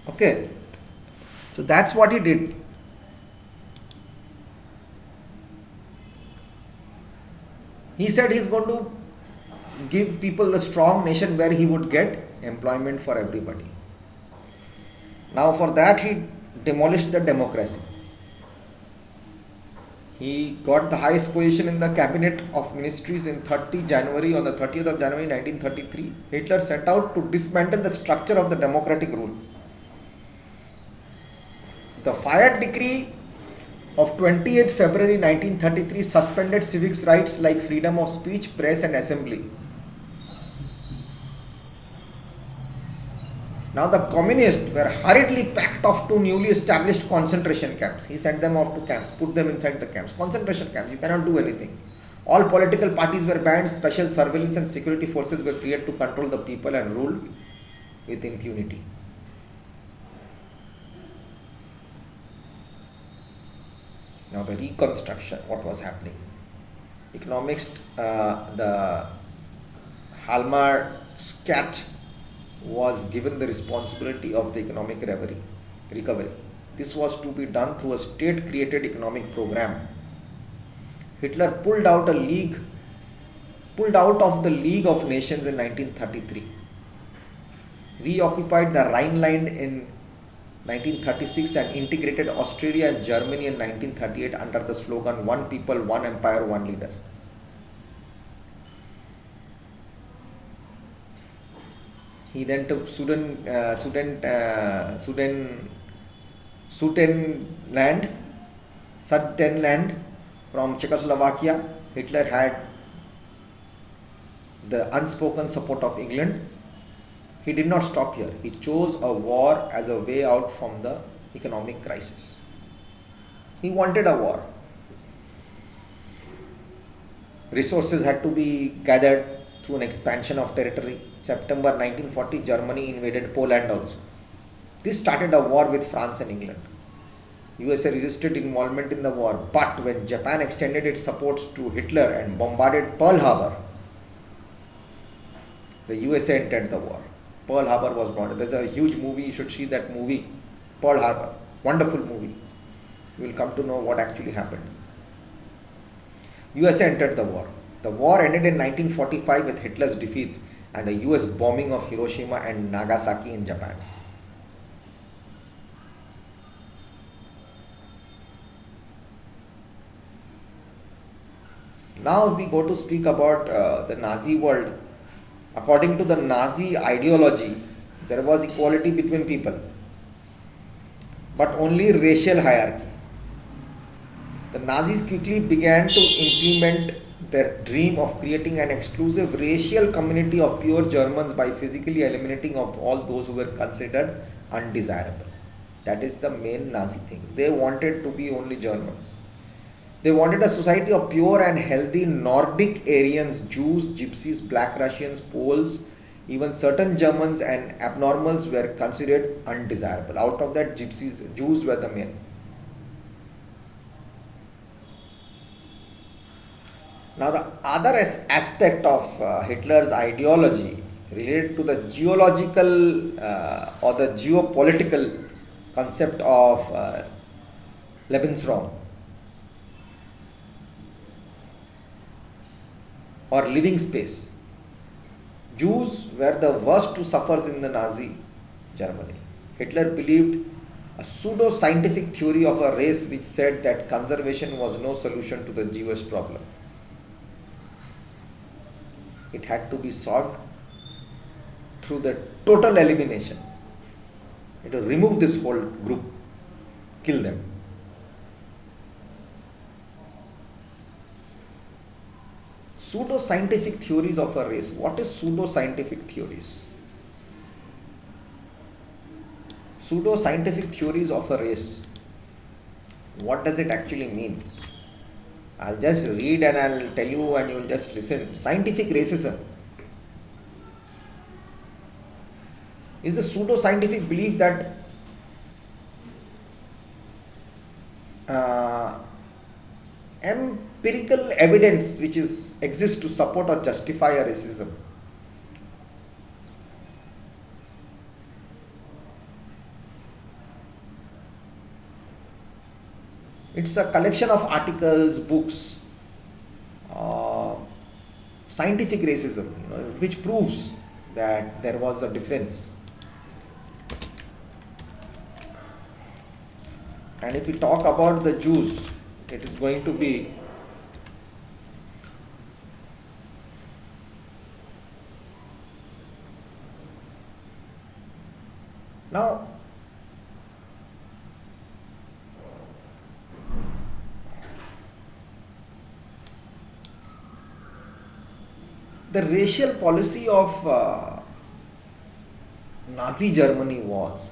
Okay, so that's what he did. He said he's going to give people a strong nation where he would get employment for everybody. Now, for that, he demolished the democracy. He got the highest position in the cabinet of ministries in 30 January. On the 30th of January 1933, Hitler set out to dismantle the structure of the democratic rule. The Fiat Decree of 28th February 1933 suspended civic rights like freedom of speech, press and assembly. Now the communists were hurriedly packed off to newly established concentration camps. He sent them off to camps, put them inside the camps. Concentration camps, you cannot do anything. All political parties were banned, special surveillance and security forces were created to control the people and rule with impunity. Now the reconstruction, what was happening? Economics, the Hjalmar Schacht was given the responsibility of the economic recovery. This was to be done through a state-created economic program. Hitler pulled out of the League of Nations in 1933, reoccupied the Rhineland in 1936 and integrated Austria and Germany in 1938 under the slogan "One People, One Empire, One Leader." He then took Sudetenland from Czechoslovakia. Hitler had the unspoken support of England. He did not stop here. He chose a war as a way out from the economic crisis. He wanted a war. Resources had to be gathered through an expansion of territory. September 1940, Germany invaded Poland also. This started a war with France and England. USA resisted involvement in the war, but when Japan extended its supports to Hitler and bombarded Pearl Harbor, the USA entered the war. Pearl Harbor was bombarded. There's a huge movie, you should see that movie, Pearl Harbor. Wonderful movie. You will come to know what actually happened. USA entered the war. The war ended in 1945 with Hitler's defeat and the US bombing of Hiroshima and Nagasaki in Japan. Now we go to speak about the Nazi world. According to the Nazi ideology, there was equality between people, but only racial hierarchy. The Nazis quickly began to implement their dream of creating an exclusive racial community of pure Germans by physically eliminating of all those who were considered undesirable. That is the main Nazi thing. They wanted to be only Germans. They wanted a society of pure and healthy Nordic Aryans, Jews, Gypsies, Black Russians, Poles, even certain Germans and abnormals were considered undesirable. Out of that, Jews were the main. Now the other aspect of Hitler's ideology related to the geological or the geopolitical concept of Lebensraum or living space. Jews were the worst to suffer in the Nazi Germany. Hitler believed a pseudo-scientific theory of a race which said that conservation was no solution to the Jewish problem. It had to be solved through the total elimination. It will remove this whole group, kill them. Pseudo-scientific theories of a race. What is pseudo-scientific theories? Pseudo-scientific theories of a race. What does it actually mean? I'll just read and I'll tell you and you'll just listen. Scientific racism is the pseudo-scientific belief that empirical evidence which exists to support or justify a racism. It's a collection of articles, books, uh, scientific racism, which proves that there was a difference. And if we talk about the Jews, it is going to be now. The racial policy of Nazi Germany was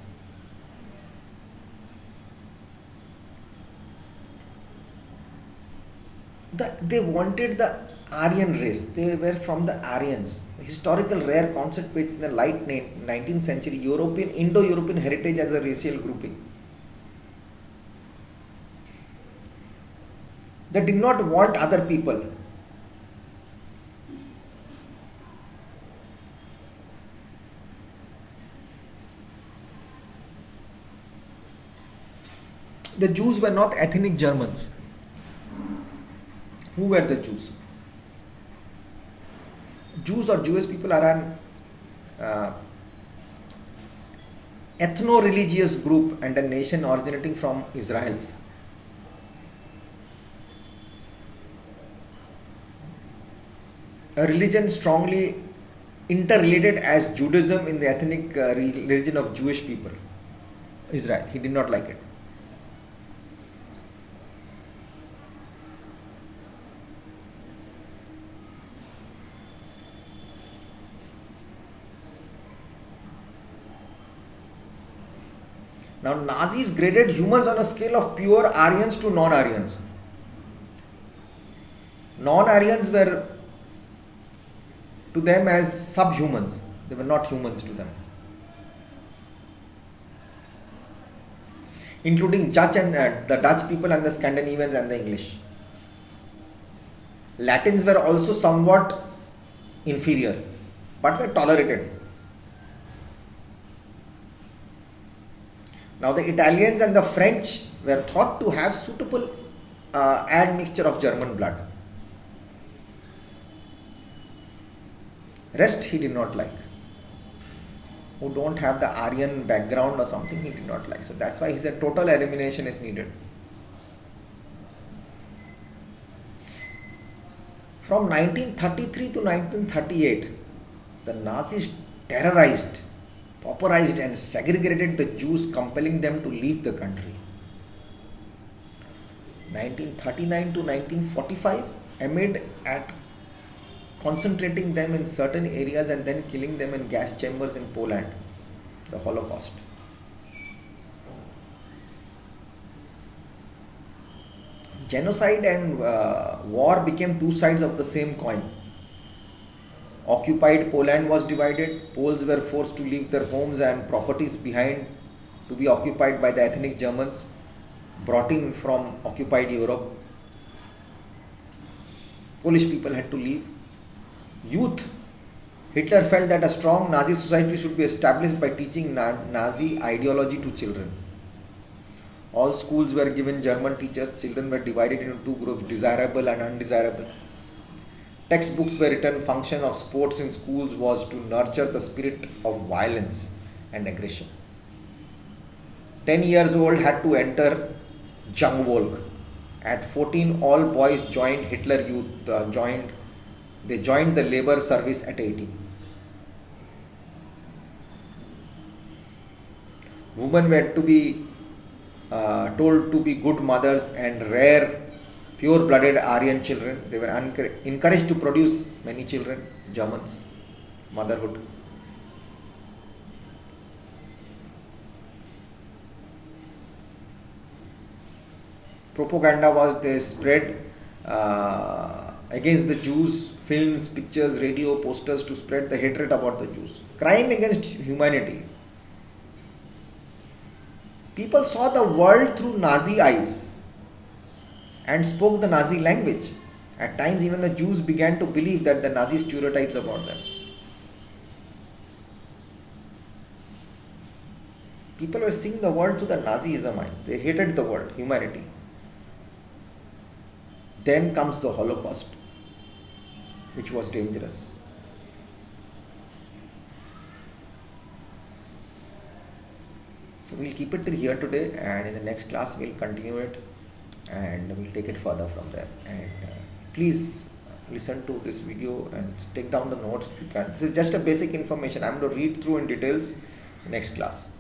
that they wanted the Aryan race. They were from the Aryans, a historical rare concept which in the late 19th century European Indo-European heritage as a racial grouping. They did not want other people. The Jews were not ethnic Germans. Who were the Jews? Jews or Jewish people are an ethno-religious group and a nation originating from Israel's. A religion strongly interrelated as Judaism in the ethnic religion of Jewish people. Israel. He did not like it. Now, Nazis graded humans on a scale of pure Aryans to non-Aryans. Non-Aryans were to them as subhumans. They were not humans to them. Including Dutch and the Dutch people and the Scandinavians and the English. Latins were also somewhat inferior, but were tolerated. Now the Italians and the French were thought to have suitable admixture of German blood. Rest he did not like. Who don't have the Aryan background or something, he did not like. So that's why he said total elimination is needed. From 1933 to 1938, the Nazis terrorized, pauperized and segregated the Jews, compelling them to leave the country. 1939 to 1945, amid at concentrating them in certain areas and then killing them in gas chambers in Poland, the Holocaust. Genocide and war became two sides of the same coin. Occupied Poland was divided. Poles were forced to leave their homes and properties behind to be occupied by the ethnic Germans brought in from occupied Europe. Polish people had to leave. Youth. Hitler felt that a strong Nazi society should be established by teaching Nazi ideology to children. All schools were given German teachers. Children were divided into two groups, desirable and undesirable. Textbooks were written. Function of sports in schools was to nurture the spirit of violence and aggression. 10 years old had to enter Jungvolk. At 14, all boys joined Hitler Youth. They joined the labor service at 18. Women were to be told to be good mothers and rare pure-blooded Aryan children. They were encouraged to produce many children, Germans, motherhood. Propaganda was they spread against the Jews, films, pictures, radio, posters to spread the hatred about the Jews. Crime against humanity. People saw the world through Nazi eyes and spoke the Nazi language. At times, even the Jews began to believe that the Nazi stereotypes about them. People were seeing the world through the Nazism eyes. They hated the world, humanity. Then comes the Holocaust, which was dangerous. So we'll keep it till here today, and in the next class we'll continue it and we'll take it further from there. And please listen to this video and take down the notes if you can. This is just a basic information. I'm going to read through in details next class.